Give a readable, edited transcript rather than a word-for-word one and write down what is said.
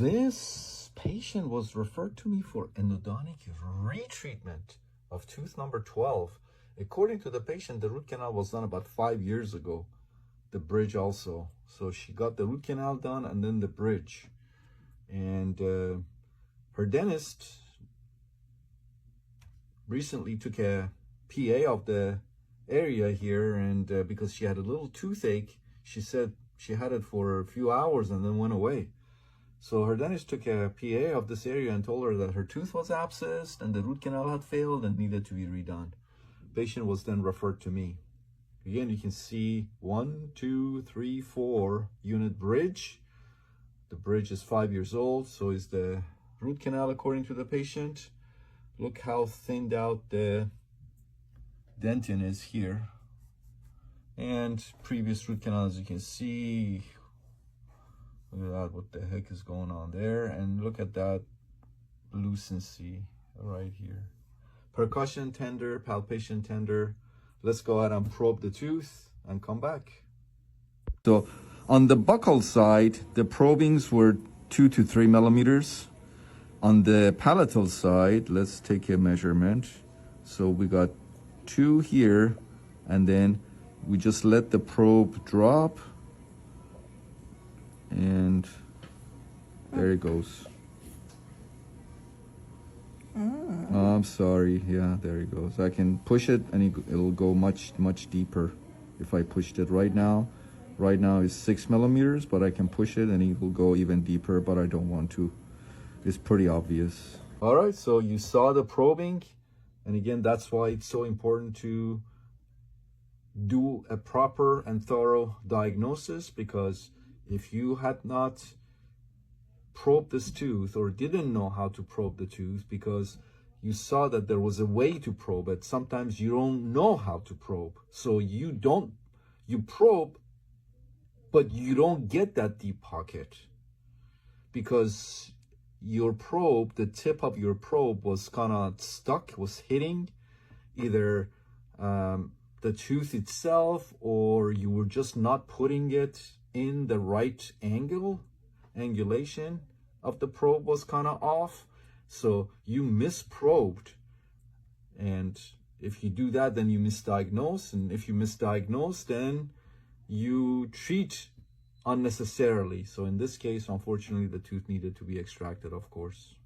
this patient was referred to me for endodontic retreatment of tooth number 12. According to the patient, the root canal was done about 5 years ago. The bridge also. So she got the root canal done and then the bridge. And her dentist recently took a PA of the area here, and because she had a little toothache, she said she had it for a few hours and then went away. So her dentist took a PA of this area and told her that her tooth was abscessed and the root canal had failed and needed to be redone. Patient was then referred to me. Again, you can see 1, 2, 3, 4 unit bridge. The bridge is 5 years old, so is the root canal according to the patient. Look how thinned out the dentin is here. And previous root canal, as you can see, look at that, what the heck is going on there? And look at that lucency right here. Percussion tender, palpation tender. Let's go ahead and probe the tooth and come back. So on the buccal side, the probings were 2 to 3 millimeters. On the palatal side, let's take a measurement. So we got 2 here, and then we just let the probe drop, and there it goes. Oh, I'm sorry. Yeah, there it goes. I can push it and it'll go much deeper if I pushed it right now. Right now is 6 millimeters, but I can push it and it will go even deeper, but I don't want to. It's pretty obvious. All right, so you saw the probing, and again, that's why it's so important to do a proper and thorough diagnosis, because if you had not probed this tooth or didn't know how to probe the tooth because you saw that there was a way to probe it, sometimes you don't know how to probe. So you probe, but you don't get that deep pocket because your probe, the tip of your probe was kind of stuck, was hitting either the tooth itself, or you were just not putting it in the right angulation of the probe was kind of off. So you misprobed, and if you do that, then you misdiagnose, and if you misdiagnose, then you treat unnecessarily. So in this case, unfortunately, the tooth needed to be extracted, of course.